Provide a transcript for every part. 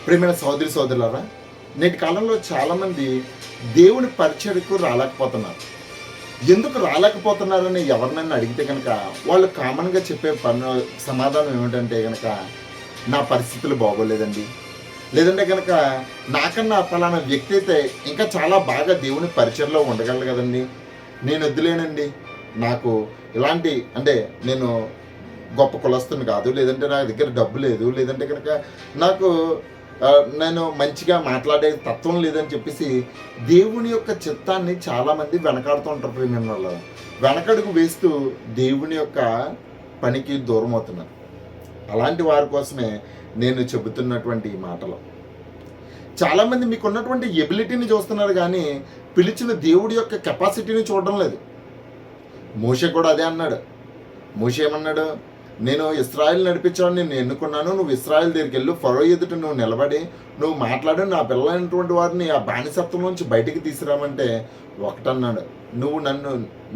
ప్రియమైన సోదరి సోదరులారా, నేటి కాలంలో చాలామంది దేవుని పరిచర్యకు రాలేకపోతున్నారు. ఎందుకు రాలేకపోతున్నారని ఎవరినైనా అడిగితే గనక వాళ్ళు కామన్‌గా చెప్పే సమాధానం ఏమిటంటే గనక, నా పరిస్థితులు బాగోలేదండి. లేదంటే గనక నాకన్నా పలానా వ్యక్తి అయితే ఇంకా చాలా బాగా దేవుని పరిచర్యలో ఉండగలరు గదండీ. నేను వద్దులేనండి. నాకు ఇలాంటి అంటే నేను గొప్ప కులస్తుని కాదు. లేదంటే నా దగ్గర డబ్బు లేదు. లేదంటే గనక నాకు నేను మంచిగా మాట్లాడే తత్వం లేదని చెప్పేసి దేవుని యొక్క చిత్తాన్ని చాలామంది వెనకాడుతూ ఉంటారు ప్రియమైన వాళ్ళారా. వెనకడుగు వేస్తూ దేవుని యొక్క పనికి దూరం అవుతున్నారు. అలాంటి వారి కోసమే నేను చెబుతున్నటువంటి ఈ మాటలు. చాలామంది మీకున్నటువంటి ఎబిలిటీని చూస్తున్నారు గానీ, పిలిచిన దేవుడి యొక్క కెపాసిటీని చూడడం లేదు. మోషే కూడా అదే అన్నాడు. మోషే ఏమన్నాడు? నేను ఇశ్రాయేలు నడిపించాలని నేను ఎన్నుకున్నాను. నువ్వు ఇశ్రాయేలు దగ్గరికెళ్ళు, ఫరో ఎదుట నువ్వు నిలబడి నువ్వు మాట్లాడు, నా పిల్లలైనటువంటి వారిని ఆ బానిసత్వం నుంచి బయటికి తీసుకురామంటే ఒకటన్నాడు.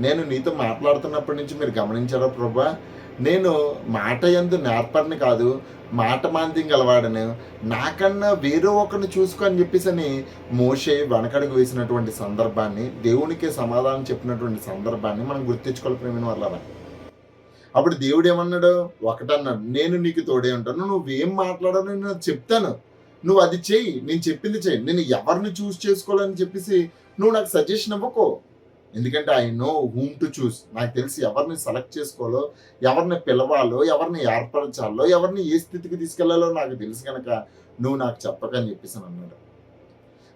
నేను నీతో మాట్లాడుతున్నప్పటి నుంచి మీరు గమనించారా ప్రభా, నేను మాట యందు నేర్పరిని కాదు, మాట మాంద్యం గలవాడను, నాకన్నా వేరే ఒకరిని చూసుకో అని చెప్పేసని మోషే వెనకడుగు వేసినటువంటి సందర్భాన్ని, దేవునికే సమాధానం చెప్పినటువంటి సందర్భాన్ని మనం గుర్తించుకోవాలి ప్రేమైన వాళ్ళరా. అప్పుడు దేవుడు ఏమన్నాడు? ఒకటన్నాడు, నేను నీకు తోడే ఉంటాను, నువ్వేం మాట్లాడాలో నేను చెప్తాను, నువ్వు అది చెయ్యి, నేను చెప్పింది చెయ్యి. నేను ఎవరిని చూస్ చేసుకోవాలని చెప్పేసి నువ్వు నాకు సజెషన్ ఇవ్వకో. ఎందుకంటే I know whom to choose. నాకు తెలిసి ఎవరిని సెలెక్ట్ చేసుకోవాలో, ఎవరిని పిలవాలో, ఎవరిని ఏర్పరచాలో, ఎవరిని ఏ స్థితికి తీసుకెళ్లాలో నాకు తెలుసు కనుక నువ్వు నాకు చెప్పకని చెప్పేసి అన్నాడు.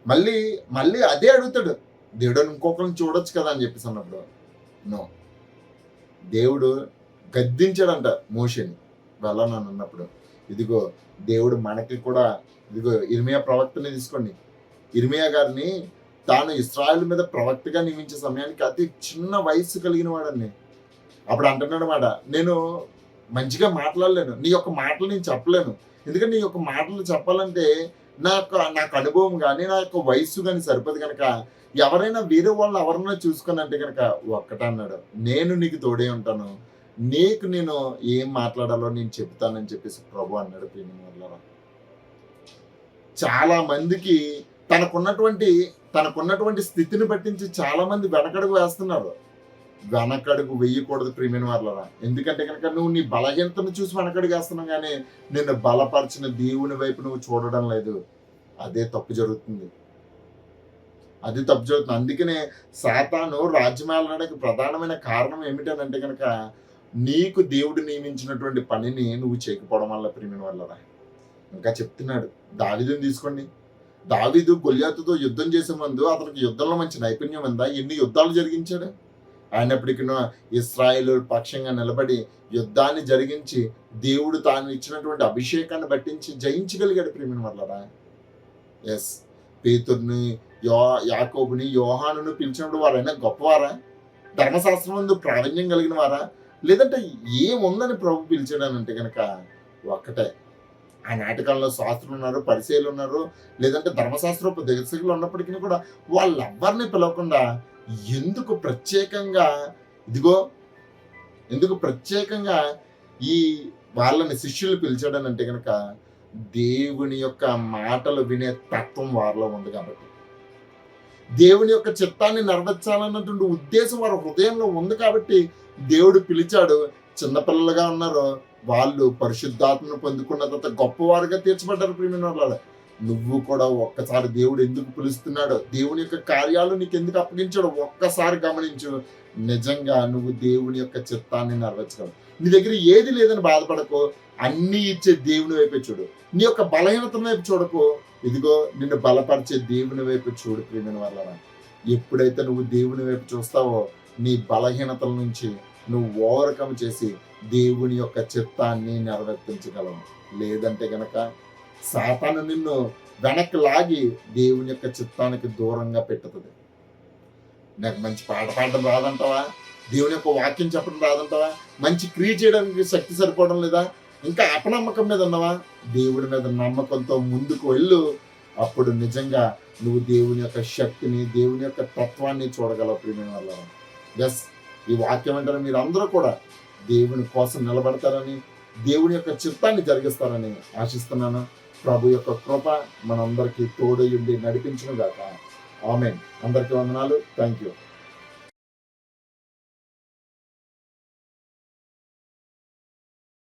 మళ్ళీ మళ్ళీ అదే అడుగుతాడు, దేవుడు ఇంకొకరిని చూడొచ్చు కదా అని చెప్పేసి అన్నప్పుడు నో. దేవుడు గద్దించాడంట మోషేని వెళ్ళనని అన్నప్పుడు. ఇదిగో దేవుడు మనకి కూడా, ఇదిగో ఇర్మియా ప్రవక్తని తీసుకోండి. ఇర్మియా గారిని తాను ఇశ్రాయేలు మీద ప్రవక్తగా నియమించే సమయానికి అతి చిన్న వయస్సు కలిగిన వాడని. అప్పుడు అంటున్నాడు మాట, నేను మంచిగా మాట్లాడలేను, నీ యొక్క మాటలు నేను చెప్పలేను. ఎందుకంటే నీ యొక్క మాటలు చెప్పాలంటే నాకు అనుభవం కానీ నా యొక్క వయస్సు కానీ సరిపోదు కనుక ఎవరైనా వేరే వాళ్ళని ఎవరైనా చూసుకొని అంటే కనుక ఒక్కటన్నాడు, నేను నీకు తోడే ఉంటాను, నీకు నేను ఏం మాట్లాడాలో నేను చెప్తానని చెప్పేసి ప్రభు అన్నాడు. ప్రియమైన చాలా మందికి తనకున్నటువంటి స్థితిని పట్టించి చాలా మంది వెనకడుగు వేస్తున్నారు. వెనకడుగు వేయకూడదు ప్రియమైన వాళ్ళరా. ఎందుకంటే కనుక నువ్వు నీ బలహీనతను చూసి వెనకడుగు వేస్తున్నావు కానీ నిన్ను బలపరిచిన దేవుని వైపు నువ్వు చూడడం లేదు. అదే తప్పు జరుగుతుంది. అందుకనే సాతాను రాజ్యమేలడానికి ప్రధానమైన కారణం ఏమిటనంటే కనుక నీకు దేవుడు నియమించినటువంటి పనిని నువ్వు చేయకపోవడం వల్ల ప్రియమైన వాళ్ళరా. ఇంకా చెప్తున్నాడు, దావీదుని తీసుకోండి. దావీదు గొల్యాతుతో యుద్ధం చేసే ముందు అతనికి యుద్ధంలో మంచి నైపుణ్యం ఉందా? ఎన్ని యుద్ధాలు జరిగించాడు. అయినప్పటికీ ఇశ్రాయేలు పక్షంగా నిలబడి యుద్ధాన్ని జరిగించి దేవుడు తాను ఇచ్చినటువంటి అభిషేకాన్ని బట్టించి జయించగలిగాడు ప్రియమైన వాళ్ళరా. ఎస్, పేతుర్ని, యాకోబుని, యోహానును పిలిచినప్పుడు వారైనా గొప్పవారా? ధర్మశాస్త్రం ముందు ప్రావీణ్యం కలిగిన వారా? లేదంటే ఏముందని ప్రభు పిలిచాడనంటే కనుక ఒక్కటే, ఆ నాటకాల్లో శాస్త్రులు ఉన్నారు, పరిచయాలు ఉన్నారు, లేదంటే ధర్మశాస్త్రపు దర్శకులు ఉన్నప్పటికీ కూడా వాళ్ళెవ్వరిని పిలవకుండా ఎందుకు ప్రత్యేకంగా ఈ వాళ్ళని శిష్యులు పిలిచాడనంటే కనుక దేవుని యొక్క మాటలు వినే తత్వం వారిలో ఉంది కాబట్టి, దేవుని యొక్క చిత్తాన్ని నెరవేర్చాలన్నటువంటి ఉద్దేశం వారి హృదయంలో ఉంది కాబట్టి దేవుడు పిలిచాడు. చిన్నపిల్లలుగా ఉన్నారు, వాళ్ళు పరిశుద్ధాత్మను పొందుకున్న తర్వాత గొప్పవారుగా తీర్చబడ్డారు ప్రియమైన వాళ్ళ. నువ్వు కూడా ఒక్కసారి దేవుడు ఎందుకు పిలుస్తున్నాడో, దేవుని యొక్క కార్యాలు నీకు ఎందుకు అప్పగించాడో ఒక్కసారి గమనించు. నిజంగా నువ్వు దేవుని యొక్క చిత్తాన్ని నెరవేర్చగలవు. నీ దగ్గర ఏది లేదని బాధపడకో, అన్నీ ఇచ్చే దేవుని వైపే చూడు. నీ యొక్క బలహీనత వైపు చూడకు, ఇదిగో నిన్ను బలపరిచే దేవుని వైపు చూడు ప్రియమైన వాళ్ళ. ఎప్పుడైతే నువ్వు దేవుని వైపు చూస్తావో నీ బలహీనతల నుంచి నువ్వు ఓవర్కమ్ చేసి దేవుని యొక్క చిత్తాన్ని నెరవేర్చగలవు. లేదంటే గనక సాతాను నిన్ను వెనక్కి లాగి దేవుని యొక్క చిత్తానికి దూరంగా పెట్టుతుంది. నాకు మంచి పాట పాడడం రాదంటావా? దేవుని యొక్క వాక్యం చెప్పడం రాదంటావా? మంచి క్రియ చేయడానికి శక్తి సరిపోవడం లేదా? ఇంకా అపనమ్మకం మీద ఉన్నావా? దేవుడి మీద నమ్మకంతో ముందుకు వెళ్ళు. అప్పుడు నిజంగా నువ్వు దేవుని యొక్క శక్తిని, దేవుని యొక్క తత్వాన్ని చూడగలవు ప్రియమైన వాళ్ళ. ఎస్, ఈ వాక్యం అంటే మీరు అందరూ కూడా దేవుని కోసం నిలబడతారని, దేవుని యొక్క చిత్తాన్ని జరిగిస్తారని ఆశిస్తున్నాను. ప్రభు యొక్క కృప మనందరికీ తోడయుండి నడిపించును గాక. ఆమేన్. అందరికీ వందనాలు. Thank you.